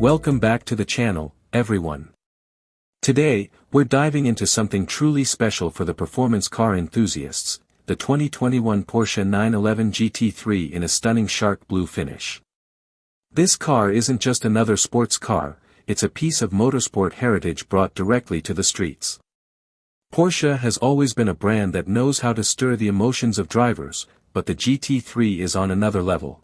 Welcome back to the channel, everyone. Today, we're diving into something truly special for the performance car enthusiasts, the 2021 Porsche 911 GT3 in a stunning shark blue finish. This car isn't just another sports car, it's a piece of motorsport heritage brought directly to the streets. Porsche has always been a brand that knows how to stir the emotions of drivers, but the GT3 is on another level.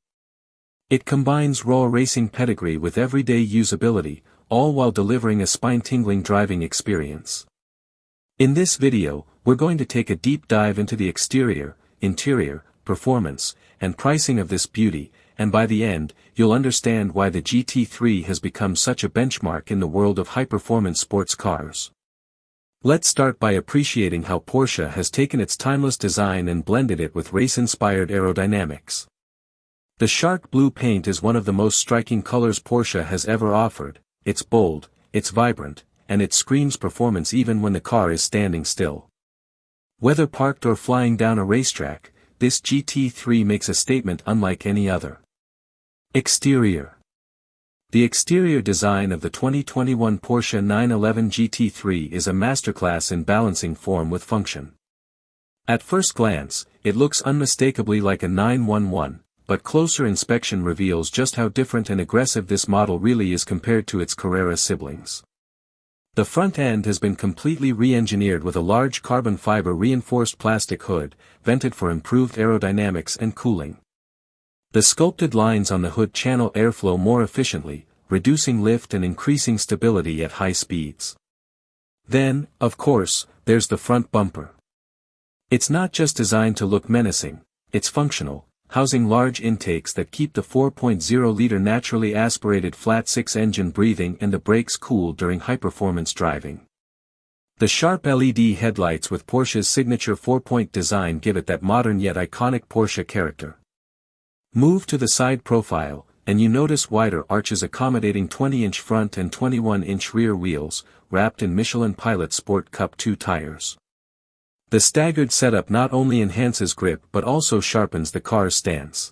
It combines raw racing pedigree with everyday usability, all while delivering a spine-tingling driving experience. In this video, we're going to take a deep dive into the exterior, interior, performance, and pricing of this beauty, and by the end, you'll understand why the GT3 has become such a benchmark in the world of high-performance sports cars. Let's start by appreciating how Porsche has taken its timeless design and blended it with race-inspired aerodynamics. The shark blue paint is one of the most striking colors Porsche has ever offered. It's bold, it's vibrant, and it screams performance even when the car is standing still. Whether parked or flying down a racetrack, this GT3 makes a statement unlike any other. Exterior. The exterior design of the 2021 Porsche 911 GT3 is a masterclass in balancing form with function. At first glance, it looks unmistakably like a 911. But closer inspection reveals just how different and aggressive this model really is compared to its Carrera siblings. The front end has been completely re-engineered with a large carbon fiber reinforced plastic hood, vented for improved aerodynamics and cooling. The sculpted lines on the hood channel airflow more efficiently, reducing lift and increasing stability at high speeds. Then, of course, there's the front bumper. It's not just designed to look menacing, it's functional, housing large intakes that keep the 4.0-liter naturally aspirated flat-six engine breathing and the brakes cool during high-performance driving. The sharp LED headlights with Porsche's signature four-point design give it that modern yet iconic Porsche character. Move to the side profile, and you notice wider arches accommodating 20-inch front and 21-inch rear wheels, wrapped in Michelin Pilot Sport Cup 2 tires. The staggered setup not only enhances grip but also sharpens the car's stance.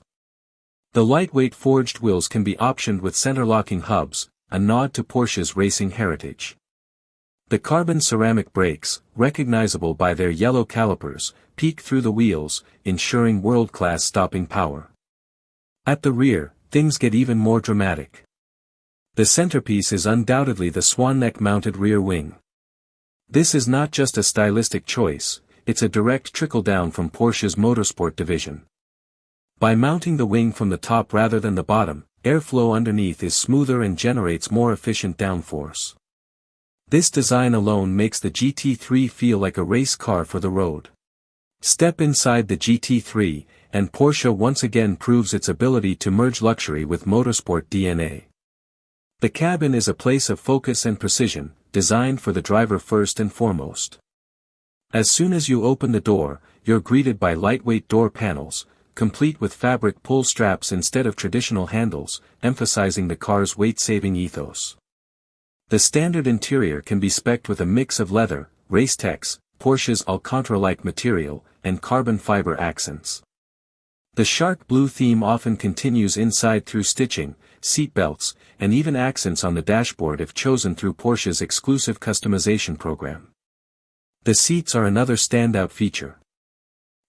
The lightweight forged wheels can be optioned with center-locking hubs, a nod to Porsche's racing heritage. The carbon ceramic brakes, recognizable by their yellow calipers, peek through the wheels, ensuring world-class stopping power. At the rear, things get even more dramatic. The centerpiece is undoubtedly the swan neck-mounted rear wing. This is not just a stylistic choice, it's a direct trickle-down from Porsche's motorsport division. By mounting the wing from the top rather than the bottom, airflow underneath is smoother and generates more efficient downforce. This design alone makes the GT3 feel like a race car for the road. Step inside the GT3, and Porsche once again proves its ability to merge luxury with motorsport DNA. The cabin is a place of focus and precision, designed for the driver first and foremost. As soon as you open the door, you're greeted by lightweight door panels, complete with fabric pull straps instead of traditional handles, emphasizing the car's weight-saving ethos. The standard interior can be spec'd with a mix of leather, race tex, Porsche's Alcantara-like material, and carbon fiber accents. The shark blue theme often continues inside through stitching, seat belts, and even accents on the dashboard if chosen through Porsche's exclusive customization program. The seats are another standout feature.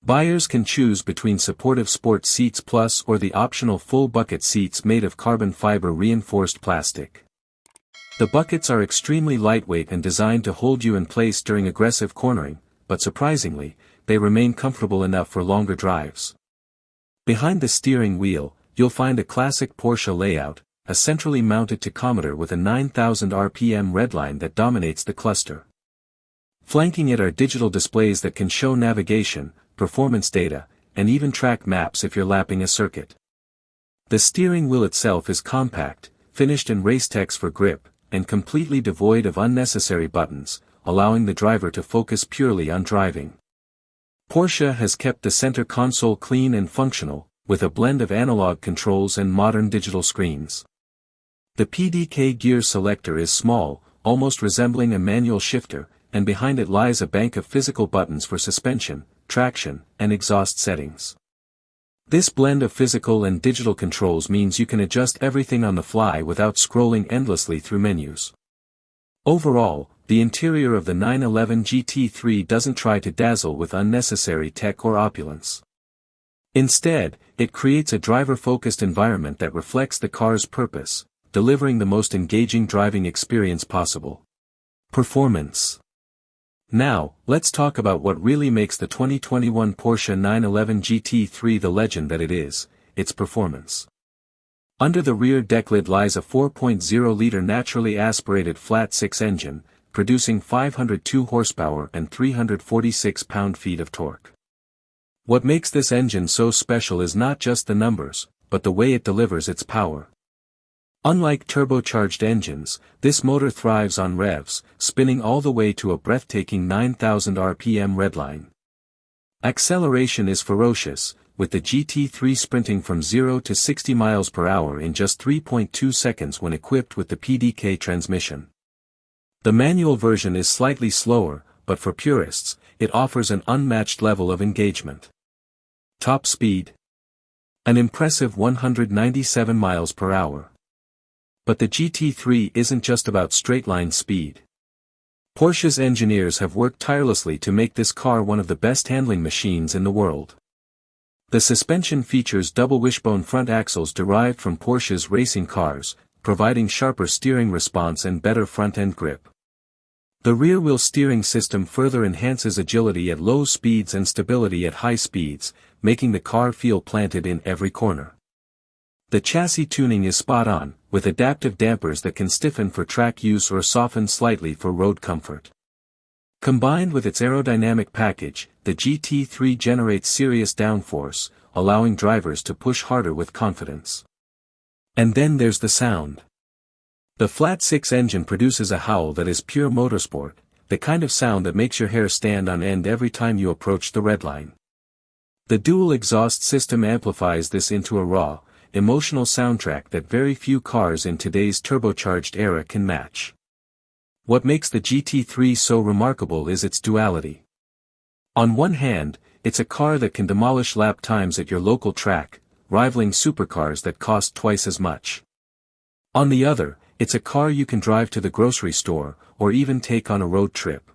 Buyers can choose between supportive sport seats plus or the optional full bucket seats made of carbon fiber reinforced plastic. The buckets are extremely lightweight and designed to hold you in place during aggressive cornering, but surprisingly, they remain comfortable enough for longer drives. Behind the steering wheel, you'll find a classic Porsche layout, a centrally mounted tachometer with a 9,000 RPM redline that dominates the cluster. Flanking it are digital displays that can show navigation, performance data, and even track maps if you're lapping a circuit. The steering wheel itself is compact, finished in racetex for grip, and completely devoid of unnecessary buttons, allowing the driver to focus purely on driving. Porsche has kept the center console clean and functional, with a blend of analog controls and modern digital screens. The PDK gear selector is small, almost resembling a manual shifter, and behind it lies a bank of physical buttons for suspension, traction, and exhaust settings. This blend of physical and digital controls means you can adjust everything on the fly without scrolling endlessly through menus. Overall, the interior of the 911 GT3 doesn't try to dazzle with unnecessary tech or opulence. Instead, it creates a driver-focused environment that reflects the car's purpose, delivering the most engaging driving experience possible. Performance. Now, let's talk about what really makes the 2021 Porsche 911 GT3 the legend that it is, its performance. Under the rear deck lid lies a 4.0-liter naturally aspirated flat-six engine, producing 502 horsepower and 346 pound-feet of torque. What makes this engine so special is not just the numbers, but the way it delivers its power. Unlike turbocharged engines, this motor thrives on revs, spinning all the way to a breathtaking 9,000 RPM redline. Acceleration is ferocious, with the GT3 sprinting from 0 to 60 miles per hour in just 3.2 seconds when equipped with the PDK transmission. The manual version is slightly slower, but for purists, it offers an unmatched level of engagement. Top speed? An impressive 197 miles per hour. But the GT3 isn't just about straight-line speed. Porsche's engineers have worked tirelessly to make this car one of the best handling machines in the world. The suspension features double wishbone front axles derived from Porsche's racing cars, providing sharper steering response and better front-end grip. The rear-wheel steering system further enhances agility at low speeds and stability at high speeds, making the car feel planted in every corner. The chassis tuning is spot-on, with adaptive dampers that can stiffen for track use or soften slightly for road comfort. Combined with its aerodynamic package, the GT3 generates serious downforce, allowing drivers to push harder with confidence. And then there's the sound. The flat-six engine produces a howl that is pure motorsport, the kind of sound that makes your hair stand on end every time you approach the redline. The dual exhaust system amplifies this into a raw, emotional soundtrack that very few cars in today's turbocharged era can match. What makes the GT3 so remarkable is its duality. On one hand, it's a car that can demolish lap times at your local track, rivaling supercars that cost twice as much. On the other, it's a car you can drive to the grocery store, or even take on a road trip.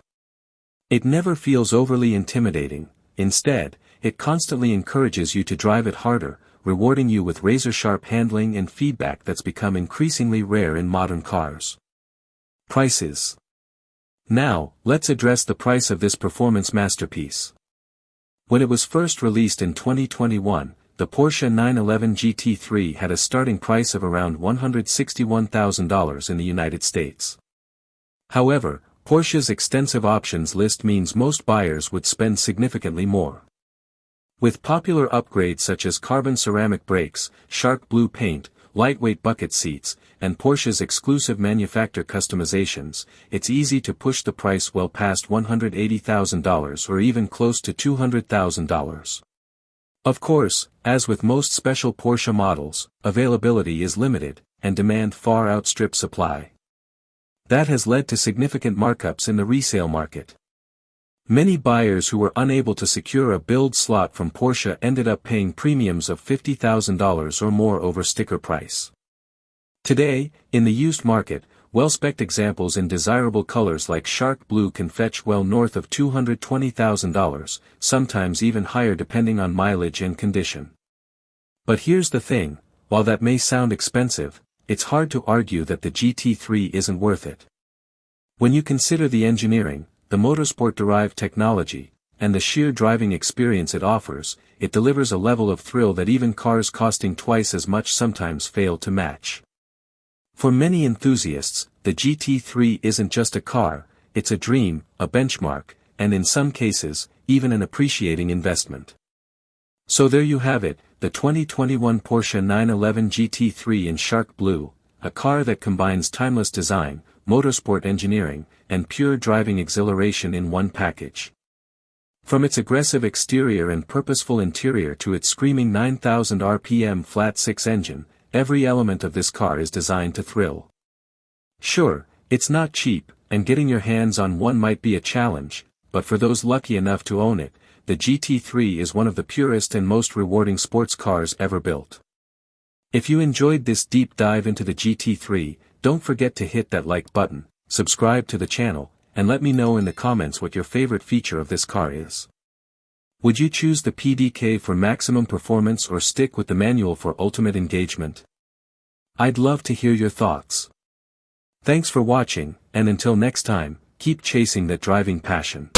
It never feels overly intimidating. Instead, it constantly encourages you to drive it harder, rewarding you with razor-sharp handling and feedback that's become increasingly rare in modern cars. Prices. Now, let's address the price of this performance masterpiece. When it was first released in 2021, the Porsche 911 GT3 had a starting price of around $161,000 in the United States. However, Porsche's extensive options list means most buyers would spend significantly more. With popular upgrades such as carbon ceramic brakes, shark blue paint, lightweight bucket seats, and Porsche's exclusive manufacturer customizations, it's easy to push the price well past $180,000 or even close to $200,000. Of course, as with most special Porsche models, availability is limited, and demand far outstrips supply. That has led to significant markups in the resale market. Many buyers who were unable to secure a build slot from Porsche ended up paying premiums of $50,000 or more over sticker price. Today, in the used market, well-spec'd examples in desirable colors like shark blue can fetch well north of $220,000, sometimes even higher depending on mileage and condition. But here's the thing, while that may sound expensive, it's hard to argue that the GT3 isn't worth it. When you consider the engineering, the motorsport-derived technology, and the sheer driving experience it offers, it delivers a level of thrill that even cars costing twice as much sometimes fail to match. For many enthusiasts, the GT3 isn't just a car, it's a dream, a benchmark, and in some cases, even an appreciating investment. So there you have it, the 2021 Porsche 911 GT3 in shark blue, a car that combines timeless design, motorsport engineering, and pure driving exhilaration in one package. From its aggressive exterior and purposeful interior to its screaming 9,000 RPM flat-six engine, every element of this car is designed to thrill. Sure, it's not cheap, and getting your hands on one might be a challenge, but for those lucky enough to own it, the GT3 is one of the purest and most rewarding sports cars ever built. If you enjoyed this deep dive into the GT3, don't forget to hit that like button, subscribe to the channel, and let me know in the comments what your favorite feature of this car is. Would you choose the PDK for maximum performance or stick with the manual for ultimate engagement? I'd love to hear your thoughts. Thanks for watching, and until next time, keep chasing that driving passion.